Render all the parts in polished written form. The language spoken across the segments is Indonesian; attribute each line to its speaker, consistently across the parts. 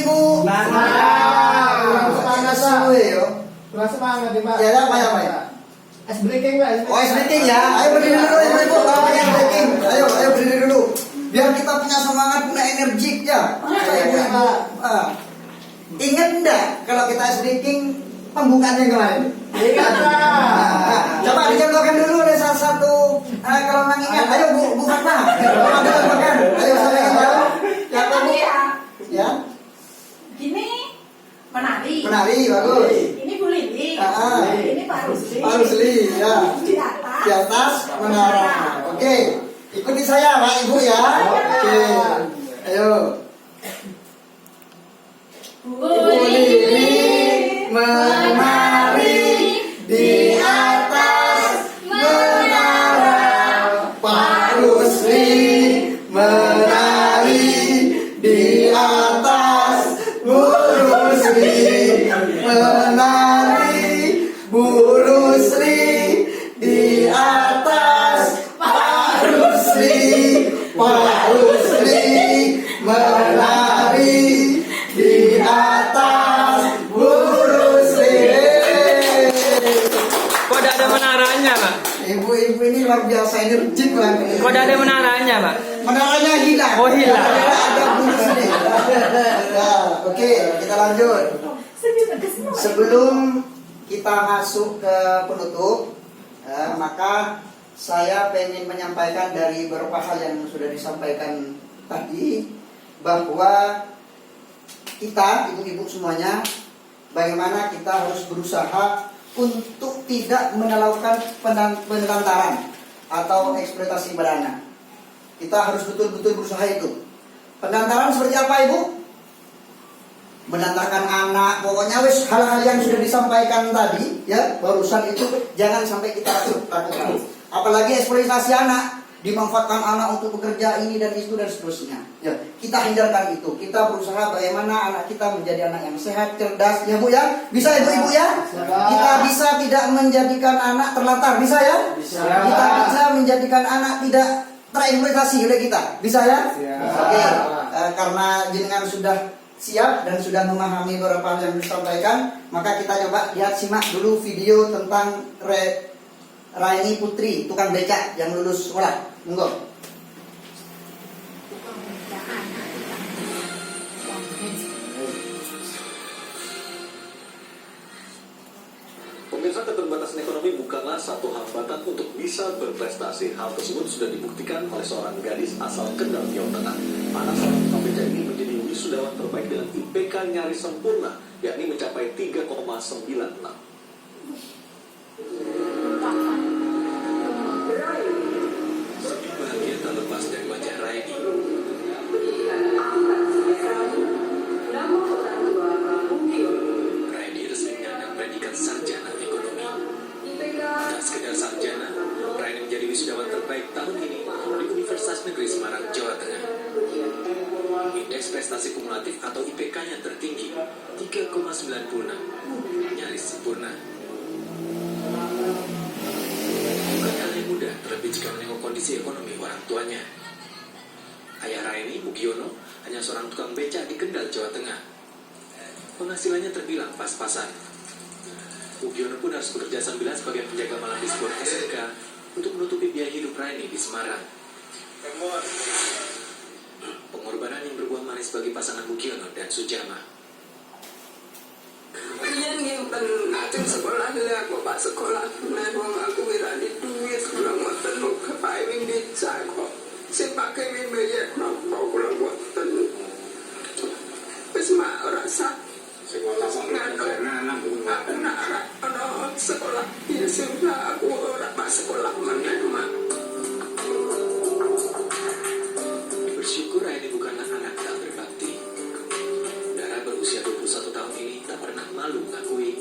Speaker 1: Ibu.
Speaker 2: Semangat
Speaker 1: yo.
Speaker 2: Kurang semangat nih Pak.
Speaker 1: Ya, Pak.
Speaker 2: Ice breaking Pak.
Speaker 1: Oh, ice breaking ya. Ayo berdiri dulu Ibu. Ice breaking. Ayo berdiri dulu. Biar kita punya semangat, punya energik ya. Ibu. Ingat enggak kalau kita ice breaking pembukaannya kemarin?
Speaker 2: Ingat Pak.
Speaker 1: Coba dicontohkan dulu oleh salah satu. Kalau memang ingat, ayo Bu Fatma. Makan. Ayo sampai tahu. Siapa Bu? Ya.
Speaker 3: Gini menari.
Speaker 1: Menari bagus.
Speaker 3: Ini Bu Lili. Ini Pak Rusli.
Speaker 1: Pak Rusli ya. Di atas menara. Oke. Ikuti saya Pak Ibu ya. Oke. Ayo.
Speaker 3: Bu Lili
Speaker 1: menari di atas menara. Pak Rusli menari di atas. Bu Rusli menari. Bu Rusli di atas. Pak Rusli menari di atas. Bu Rusli.
Speaker 4: Kok tidak ada menaranya, Pak?
Speaker 1: Ibu-ibu ini luar biasa energik banget.
Speaker 4: Kok tidak ada menaranya, Pak?
Speaker 1: Menaranya hilang.
Speaker 4: Oh, hilang.
Speaker 1: Ada Bu Rusli. Ya, oke, kita lanjut. Sebelum kita masuk ke penutup, maka saya pengen menyampaikan dari beberapa hal yang sudah disampaikan tadi, bahwa kita, ibu-ibu semuanya, bagaimana kita harus berusaha untuk tidak melakukan penelantaran atau eksploitasi beranak. Kita harus betul-betul berusaha itu. Penelantaran seperti apa Ibu? Menelantarkan anak, pokoknya wis hal-hal yang sudah disampaikan tadi ya barusan itu jangan sampai kita lakukan. Apalagi eksploitasi anak, dimanfaatkan anak untuk bekerja ini dan itu dan seterusnya. Ya, kita hindarkan itu. Kita berusaha bagaimana anak kita menjadi anak yang sehat, cerdas, ya Bu ya. Bisa ya Bu Ibu ya? Kita bisa tidak menjadikan anak terlantar, bisa ya?
Speaker 2: Bisa.
Speaker 1: Kita bisa menjadikan anak tidak tereksploitasi oleh kita, bisa ya? Oke, karena jenengan sudah siap dan sudah memahami beberapa hal yang disampaikan, maka kita coba lihat simak dulu video tentang Raini Putri, tukang becak yang lulus sekolah. Monggo.
Speaker 5: Pemirsa, keterbatasan ekonomi bukanlah satu hambatan untuk bisa berprestasi. Hal tersebut sudah dibuktikan oleh seorang gadis asal Kendal, Jawa Tengah. Anak seorang tukang becak ini menjadi wisudawan terbaik dengan IPK nyaris sempurna, yakni mencapai 3,96. Sedih bahagia tak lepas dari wajah Raini. Raini resmi menyandang predikat sarjana ekonomi. Tak sekedar sarjana, Raini menjadi wisudawan terbaik tahun ini di Universitas Negeri Semarang, Jawa Tengah. Indeks prestasi kumulatif atau IPK-nya tertinggi 3,96, nyaris sempurna. Bukan hal yang mudah, terlebih jika menengok kondisi ekonomi orang tuanya. Ayah Raini, Mugiono, hanya seorang tukang becak di Kendal, Jawa Tengah. Penghasilannya terbilang pas-pasan. Mugiono pun harus bekerja sambilan sebagai penjaga malam di sebuah SMK untuk menutupi biaya hidup Raini di Semarang. Pengorbanan yang berbuah manis bagi pasangan Mugiono dan Sujama.
Speaker 6: Riyen ngimpen ajeng sekolah lah kok Pak sekolah nek wong aku ora di duit kula ngoten lho kepae wing becak kok sing pake wing bayar napa kula ngoten wis mak ora sak sekolah anak ana sekolah ya sing aku ora pas sekolah meneh mak.
Speaker 5: Bersyukur Raini bukanlah anak tak berbakti. Dara berusia 21 tahun ini tak pernah malu mengakui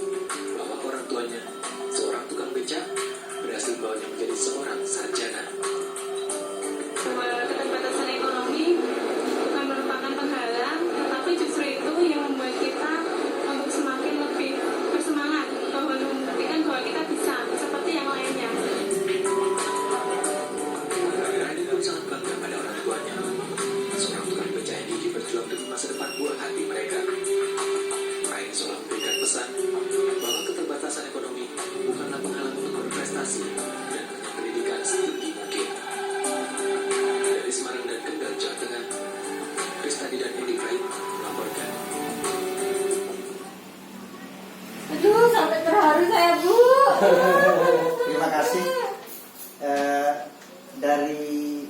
Speaker 5: bahwa orang tuanya, seorang tukang becak, berhasil membawanya menjadi seorang sarjana.
Speaker 7: Keterbatasan ekonomi bukan merupakan penghalang, tetapi justru itu yang membuat kita untuk semakin lebih bersemangat bahwa membuktikan bahwa kita bisa seperti yang lainnya.
Speaker 5: Raini pun sangat bangga pada orang tuanya. Seorang tukang becak yang gigih berjuang demi masa depan buah hati mereka.
Speaker 3: Bu.
Speaker 1: Terima kasih. Dari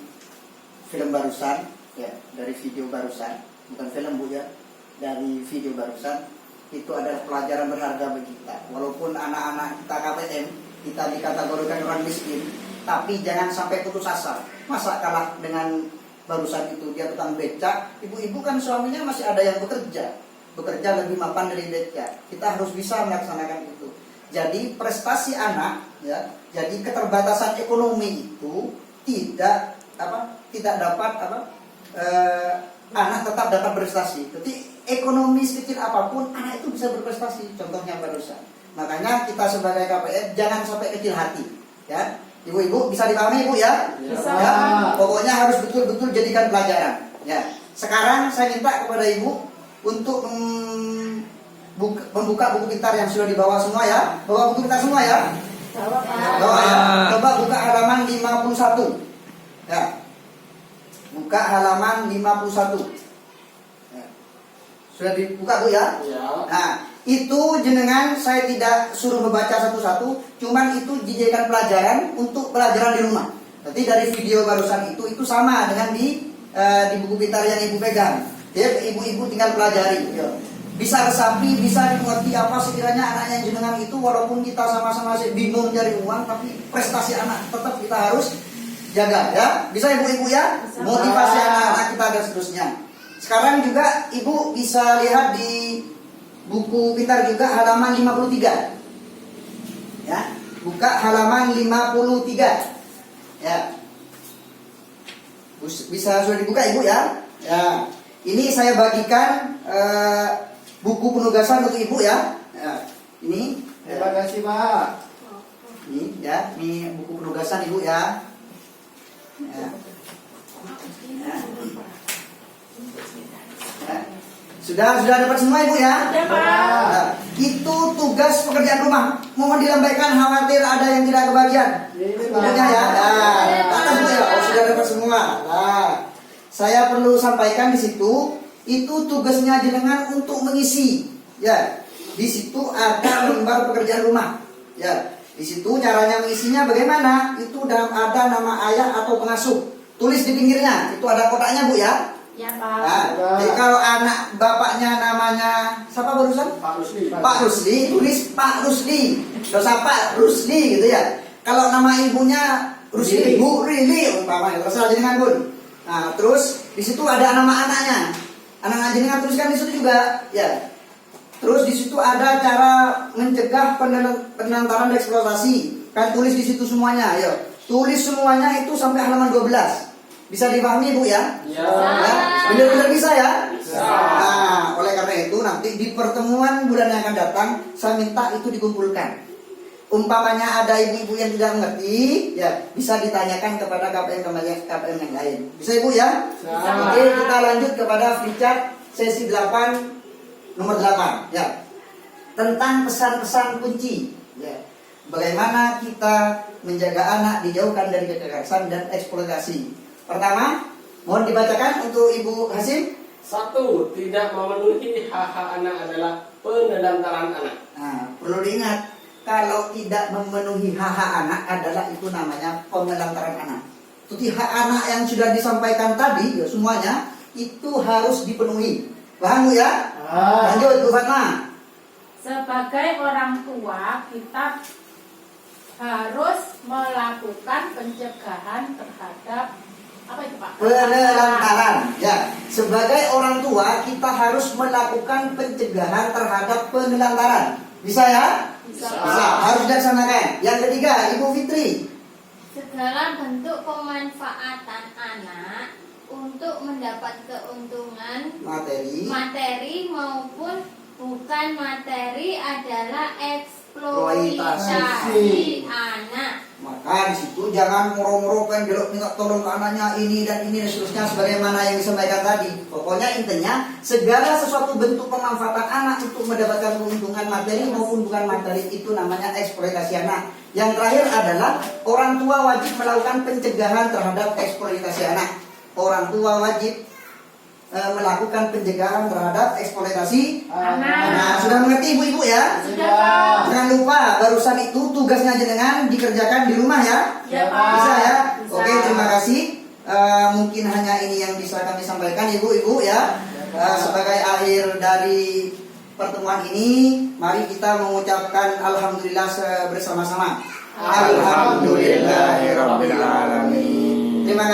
Speaker 1: film barusan, ya, dari video barusan, bukan film Bu ya, dari video barusan itu adalah pelajaran berharga bagi kita. Walaupun anak-anak kita KPM, kita dikategorikan orang miskin, tapi jangan sampai putus asa. Masa kalah dengan barusan itu, dia tukang becak, ibu-ibu kan suaminya masih ada yang bekerja lebih mapan dari becak. Kita harus bisa melaksanakan itu. Jadi prestasi anak, ya, jadi keterbatasan ekonomi itu tidak dapat anak tetap dapat berprestasi. Jadi ekonomi sekecil apapun anak itu bisa berprestasi. Contohnya barusan. Makanya kita sebagai KPM jangan sampai kecil hati, ya. Ibu-ibu bisa dipahami Ibu ya?
Speaker 3: Bisa.
Speaker 1: Ya, pokoknya harus betul-betul jadikan pelajaran. Ya. Sekarang saya minta kepada Ibu untuk membuka buku pintar yang sudah dibawa semua ya. Bawa buku pintar semua ya. Bawa ya. Coba buka halaman 51. Ya. Buka halaman 51. Ya. Sudah dibuka Bu ya?
Speaker 2: Ya.
Speaker 1: Nah, itu jenengan saya tidak suruh membaca satu-satu, cuman itu dijadikan pelajaran untuk pelajaran di rumah. Nanti dari video barusan itu sama dengan di buku pintar yang Ibu pegang. Ya, ibu-ibu tinggal pelajari. Ya. Bisa resapi, bisa dimengerti apa sekiranya anaknya jenengan itu, walaupun kita sama-sama bingung cari uang, tapi prestasi anak tetap kita harus jaga ya. Bisa ibu-ibu ya?
Speaker 3: Bisa.
Speaker 1: Motivasi anak-anak kita dan seterusnya. Sekarang juga Ibu bisa lihat di buku pintar juga halaman 53. Ya, buka halaman 53. Ya. Bisa sudah dibuka Ibu ya? Ya. Ini saya bagikan buku penugasan untuk Ibu ya. Ya. Ini
Speaker 2: Terima kasih Pak.
Speaker 1: ini ya, ini buku penugasan Ibu ya. Ya. Ya. Ya. Sudah dapat semua Ibu ya?
Speaker 3: Sudah, Pak.
Speaker 1: Nah, itu tugas pekerjaan rumah. Mohon dilambaikan, khawatir ada yang tidak kebagian.
Speaker 2: Ini Pak.
Speaker 1: Bukunya ya. Nah, atas Bu ya. Oh, sudah dapat semua. Nah, saya perlu sampaikan di situ, itu tugasnya jenengan untuk mengisi. Ya, di situ ada lembar pekerjaan rumah. Ya, di situ caranya mengisinya bagaimana? Itu ada nama ayah atau pengasuh. Tulis di pinggirnya. Itu ada kotaknya Bu ya.
Speaker 3: Ya
Speaker 1: Nah,
Speaker 3: Pak.
Speaker 1: jadi kalau anak bapaknya namanya siapa barusan?
Speaker 2: Pak Rusli.
Speaker 1: Pak Rusli, tulis Pak Rusli. Dosa Pak Rusli gitu ya. Kalau nama ibunya Rusli, Bu Rili umpamanya, terserah jenengan Bun. Nah, terus di situ ada nama anaknya. Anak-anak jenengan tuliskan di situ juga, ya. Terus di situ ada cara mencegah penelantaran dan eksploitasi. Kan tulis di situ semuanya, ayo. Tulis semuanya itu sampai halaman 12. Bisa dipahami Bu ya?
Speaker 2: Ya.
Speaker 1: Ya, benar-benar bisa ya?
Speaker 2: Bisa.
Speaker 1: Nah, oleh karena itu nanti di pertemuan bulan yang akan datang saya minta itu dikumpulkan. Umpamanya ada ibu-ibu yang tidak mengerti, ya bisa ditanyakan kepada KPM yang lain. Bisa Ibu ya?
Speaker 2: Bisa.
Speaker 1: Oke, kita lanjut kepada flipchart sesi 8 nomor 8 ya. Tentang pesan-pesan kunci ya. Bagaimana kita menjaga anak dijauhkan dari kekerasan dan eksploitasi. Pertama, mohon dibacakan untuk Ibu Hasim.
Speaker 8: 1. Tidak memenuhi hak-hak anak adalah penelantaran anak.
Speaker 1: Nah, perlu diingat, kalau tidak memenuhi hak-hak anak adalah itu namanya penelantaran anak. Jadi hak anak yang sudah disampaikan tadi, ya semuanya itu harus dipenuhi. Paham Bu ya? Lanjut Bu Fatma.
Speaker 3: Sebagai orang tua, kita harus melakukan pencegahan terhadap apa itu Pak?
Speaker 1: Penelantaran. Ya, sebagai orang tua kita harus melakukan pencegahan terhadap penelantaran. Bisa ya?
Speaker 3: Bisa.
Speaker 1: Bisa. Harus dilaksanakan. Yang ketiga, Ibu Fitri.
Speaker 9: Segala bentuk pemanfaatan anak untuk mendapat keuntungan materi maupun bukan materi adalah eksploitasi anak.
Speaker 1: Maka di situ jangan moro-moro kan minta tolong ke anaknya ini dan seterusnya sebagaimana yang disampaikan tadi. Pokoknya intinya segala sesuatu bentuk pemanfaatan anak untuk mendapatkan keuntungan materi maupun bukan materi itu namanya eksploitasi anak. Yang terakhir adalah orang tua wajib melakukan pencegahan terhadap eksploitasi anak. Orang tua wajib melakukan pencegahan terhadap eksploitasi
Speaker 3: Anak.
Speaker 1: anak. Sudah mengerti ibu-ibu ya?
Speaker 3: Sudah Pak.
Speaker 1: Jangan lupa barusan itu tugasnya jenengan dikerjakan di rumah ya.
Speaker 3: Ya Pak.
Speaker 1: Bisa ya?
Speaker 3: Bisa.
Speaker 1: Oke, terima kasih. Mungkin hanya ini yang bisa kami sampaikan ibu-ibu ya. Sebagai akhir dari pertemuan ini, mari kita mengucapkan alhamdulillah bersama-sama. Alhamdulillahirabbil alamin. Terima kasih.